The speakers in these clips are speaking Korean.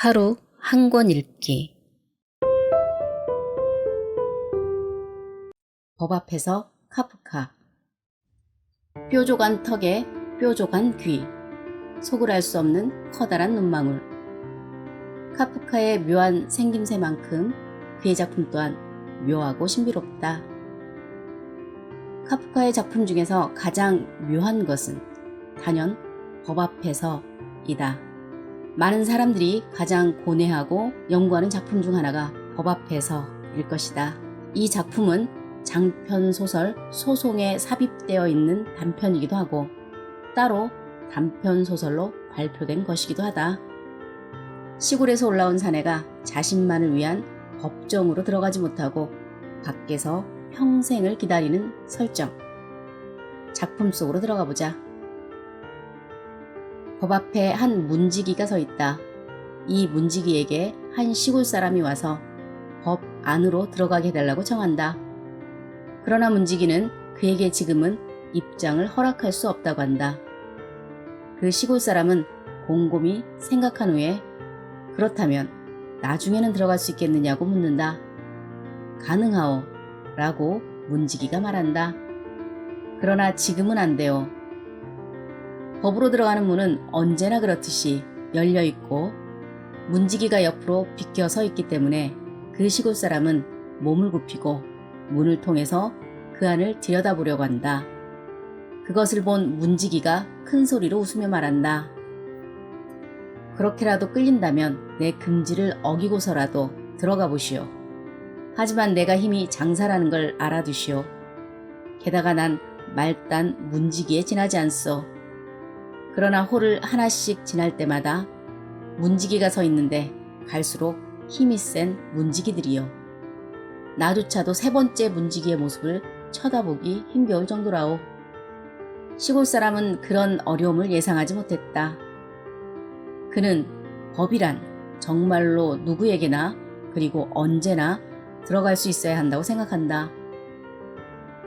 하루 한 권 읽기. 법 앞에서 카프카. 뾰족한 턱에 뾰족한 귀, 속을 알 수 없는 커다란 눈망울. 카프카의 묘한 생김새만큼 그의 작품 또한 묘하고 신비롭다. 카프카의 작품 중에서 가장 묘한 것은 단연 법 앞에서이다. 많은 사람들이 가장 고뇌하고 연구하는 작품 중 하나가 법 앞에서일 것이다. 이 작품은 장편 소설 소송에 삽입되어 있는 단편이기도 하고 따로 단편 소설로 발표된 것이기도 하다. 시골에서 올라온 사내가 자신만을 위한 법정으로 들어가지 못하고 밖에서 평생을 기다리는 설정. 작품 속으로 들어가 보자. 법 앞에 한 문지기가 서 있다. 이 문지기에게 한 시골 사람이 와서 법 안으로 들어가게 해달라고 청한다. 그러나 문지기는 그에게 지금은 입장을 허락할 수 없다고 한다. 그 시골 사람은 곰곰이 생각한 후에 그렇다면 나중에는 들어갈 수 있겠느냐고 묻는다. 가능하오 라고 문지기가 말한다. 그러나 지금은 안 돼요. 법으로 들어가는 문은 언제나 그렇듯이 열려 있고 문지기가 옆으로 비켜 서 있기 때문에 그 시골 사람은 몸을 굽히고 문을 통해서 그 안을 들여다보려고 한다. 그것을 본 문지기가 큰 소리로 웃으며 말한다. 그렇게라도 끌린다면 내 금지를 어기고서라도 들어가 보시오. 하지만 내가 힘이 장사라는 걸 알아두시오. 게다가 난 말단 문지기에 지나지 않소. 그러나 홀을 하나씩 지날 때마다 문지기가 서 있는데 갈수록 힘이 센 문지기들이요. 나조차도 세 번째 문지기의 모습을 쳐다보기 힘겨울 정도라오. 시골 사람은 그런 어려움을 예상하지 못했다. 그는 법이란 정말로 누구에게나 그리고 언제나 들어갈 수 있어야 한다고 생각한다.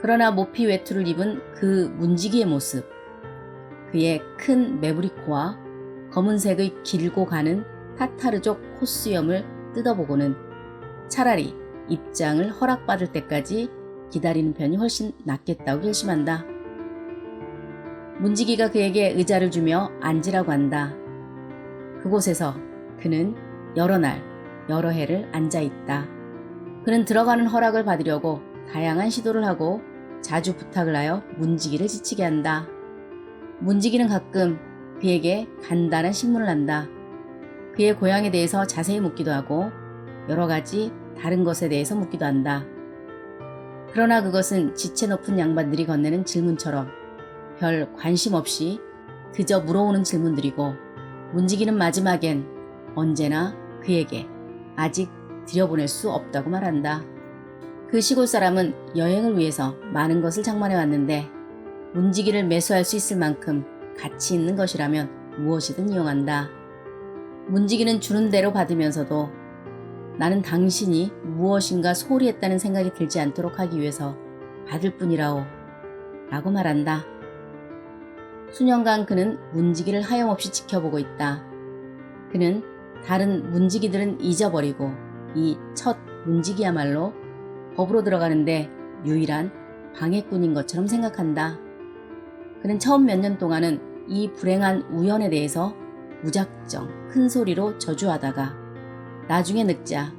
그러나 모피 외투를 입은 그 문지기의 모습, 그의 큰 매부리 코와 검은색의 길고 가는 타타르족 콧수염을 뜯어보고는 차라리 입장을 허락받을 때까지 기다리는 편이 훨씬 낫겠다고 결심한다. 문지기가 그에게 의자를 주며 앉으라고 한다. 그곳에서 그는 여러 날, 여러 해를 앉아있다. 그는 들어가는 허락을 받으려고 다양한 시도를 하고 자주 부탁을 하여 문지기를 지치게 한다. 문지기는 가끔 그에게 간단한 신문을 한다. 그의 고향에 대해서 자세히 묻기도 하고 여러 가지 다른 것에 대해서 묻기도 한다. 그러나 그것은 지체 높은 양반들이 건네는 질문처럼 별 관심 없이 그저 물어오는 질문들이고 문지기는 마지막엔 언제나 그에게 아직 들여보낼 수 없다고 말한다. 그 시골 사람은 여행을 위해서 많은 것을 장만해 왔는데 문지기를 매수할 수 있을 만큼 가치 있는 것이라면 무엇이든 이용한다. 문지기는 주는 대로 받으면서도 나는 당신이 무엇인가 소홀히 했다는 생각이 들지 않도록 하기 위해서 받을 뿐이라오 라고 말한다. 수년간 그는 문지기를 하염없이 지켜보고 있다. 그는 다른 문지기들은 잊어버리고 이 첫 문지기야말로 법으로 들어가는데 유일한 방해꾼인 것처럼 생각한다. 그는 처음 몇 년 동안은 이 불행한 우연에 대해서 무작정 큰 소리로 저주하다가 나중에 늙자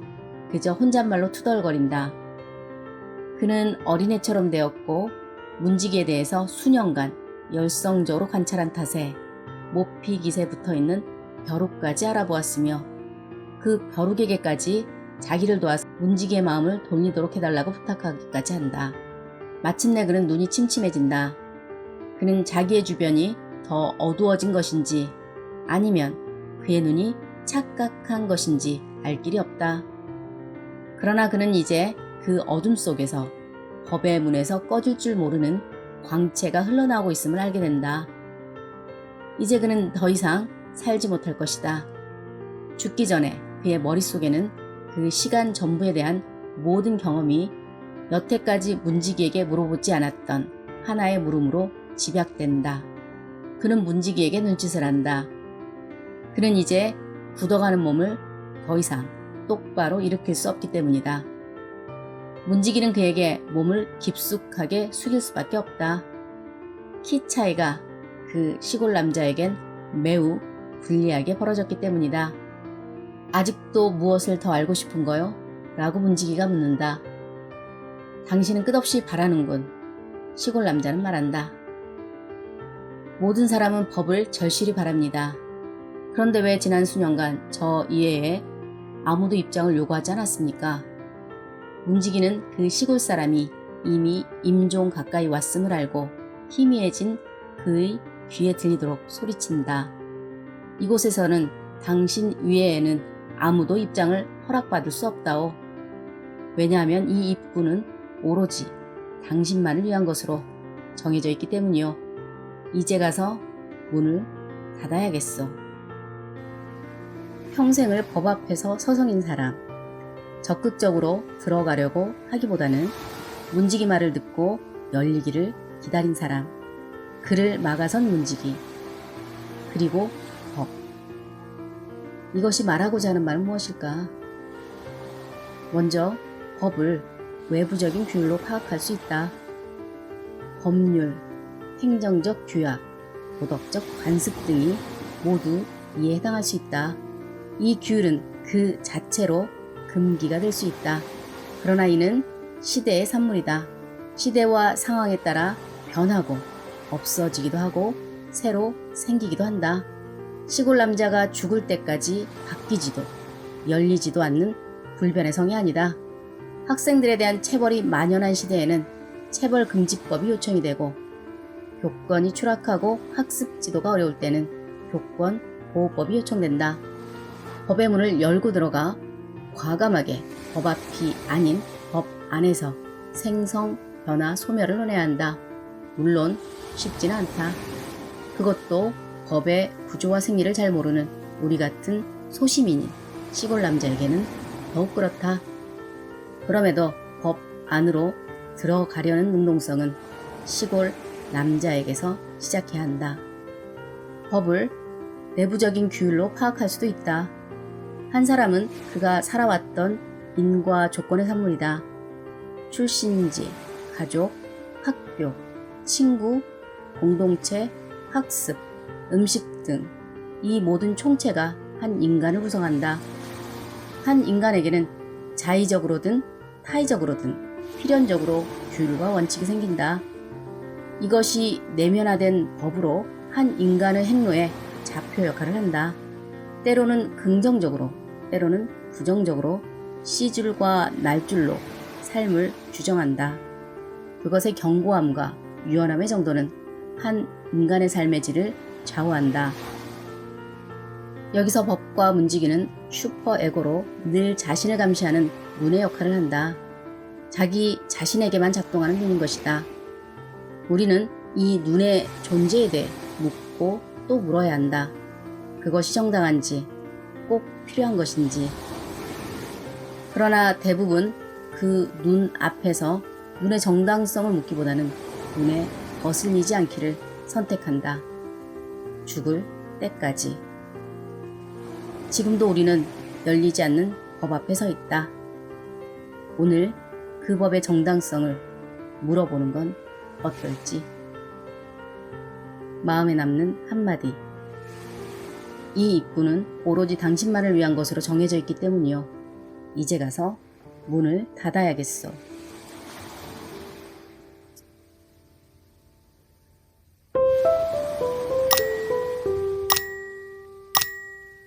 그저 혼잣말로 투덜거린다. 그는 어린애처럼 되었고 문지기에 대해서 수년간 열성적으로 관찰한 탓에 모피 깃에 붙어있는 벼룩까지 알아보았으며 그 벼룩에게까지 자기를 도와서 문지기의 마음을 돌리도록 해달라고 부탁하기까지 한다. 마침내 그는 눈이 침침해진다. 그는 자기의 주변이 더 어두워진 것인지 아니면 그의 눈이 착각한 것인지 알 길이 없다. 그러나 그는 이제 그 어둠 속에서 법의 문에서 꺼질 줄 모르는 광채가 흘러나오고 있음을 알게 된다. 이제 그는 더 이상 살지 못할 것이다. 죽기 전에 그의 머릿속에는 그 시간 전부에 대한 모든 경험이 여태까지 문지기에게 물어보지 않았던 하나의 물음으로 집약된다. 그는 문지기에게 눈짓을 한다. 그는 이제 굳어가는 몸을 더 이상 똑바로 일으킬 수 없기 때문이다. 문지기는 그에게 몸을 깊숙하게 숙일 수밖에 없다. 키 차이가 그 시골 남자에겐 매우 불리하게 벌어졌기 때문이다. 아직도 무엇을 더 알고 싶은 거요? 라고 문지기가 묻는다. 당신은 끝없이 바라는군. 시골 남자는 말한다. 모든 사람은 법을 절실히 바랍니다. 그런데 왜 지난 수년간 저 이외에 아무도 입장을 요구하지 않았습니까? 문지기는 그 시골 사람이 이미 임종 가까이 왔음을 알고 희미해진 그의 귀에 들리도록 소리친다. 이곳에서는 당신 위에에는 아무도 입장을 허락받을 수 없다오. 왜냐하면 이 입구는 오로지 당신만을 위한 것으로 정해져 있기 때문이요. 이제 가서 문을 닫아야겠소. 평생을 법 앞에서 서성인 사람, 적극적으로 들어가려고 하기보다는 문지기 말을 듣고 열리기를 기다린 사람, 그를 막아선 문지기, 그리고 법. 이것이 말하고자 하는 말은 무엇일까? 먼저 법을 외부적인 규율로 파악할 수 있다. 법률, 행정적 규약, 도덕적 관습 등이 모두 이에 해당할 수 있다. 이 규율은 그 자체로 금기가 될 수 있다. 그러나 이는 시대의 산물이다. 시대와 상황에 따라 변하고 없어지기도 하고 새로 생기기도 한다. 시골 남자가 죽을 때까지 바뀌지도 열리지도 않는 불변의 성이 아니다. 학생들에 대한 체벌이 만연한 시대에는 체벌금지법이 요청이 되고 교권이 추락하고 학습 지도가 어려울 때는 교권 보호법이 요청된다. 법의 문을 열고 들어가 과감하게 법 앞이 아닌 법 안에서 생성, 변화, 소멸을 논해야 한다. 물론 쉽지는 않다. 그것도 법의 구조와 생리를 잘 모르는 우리 같은 소시민인 시골 남자에게는 더욱 그렇다. 그럼에도 법 안으로 들어가려는 능동성은 시골 남자에게서 시작해야 한다. 법을 내부적인 규율로 파악할 수도 있다. 한 사람은 그가 살아왔던 인과 조건의 산물이다. 출신지, 가족, 학교, 친구, 공동체, 학습, 음식 등 이 모든 총체가 한 인간을 구성한다. 한 인간에게는 자의적으로든 타의적으로든 필연적으로 규율과 원칙이 생긴다. 이것이 내면화된 법으로 한 인간의 행로에 좌표 역할을 한다. 때로는 긍정적으로, 때로는 부정적으로 씨줄과 날줄로 삶을 규정한다. 그것의 견고함과 유연함의 정도는 한 인간의 삶의 질을 좌우한다. 여기서 법과 문지기는 슈퍼에고로 늘 자신을 감시하는 눈의 역할을 한다. 자기 자신에게만 작동하는 눈인 것이다. 우리는 이 눈의 존재에 대해 묻고 또 물어야 한다. 그것이 정당한지, 꼭 필요한 것인지. 그러나 대부분 그 눈 앞에서 눈의 정당성을 묻기보다는 눈에 거슬리지 않기를 선택한다. 죽을 때까지. 지금도 우리는 열리지 않는 법 앞에 서 있다. 오늘 그 법의 정당성을 물어보는 건 어떨지. 마음에 남는 한마디. 이 입구는 오로지 당신만을 위한 것으로 정해져 있기 때문이요. 이제 가서 문을 닫아야겠어.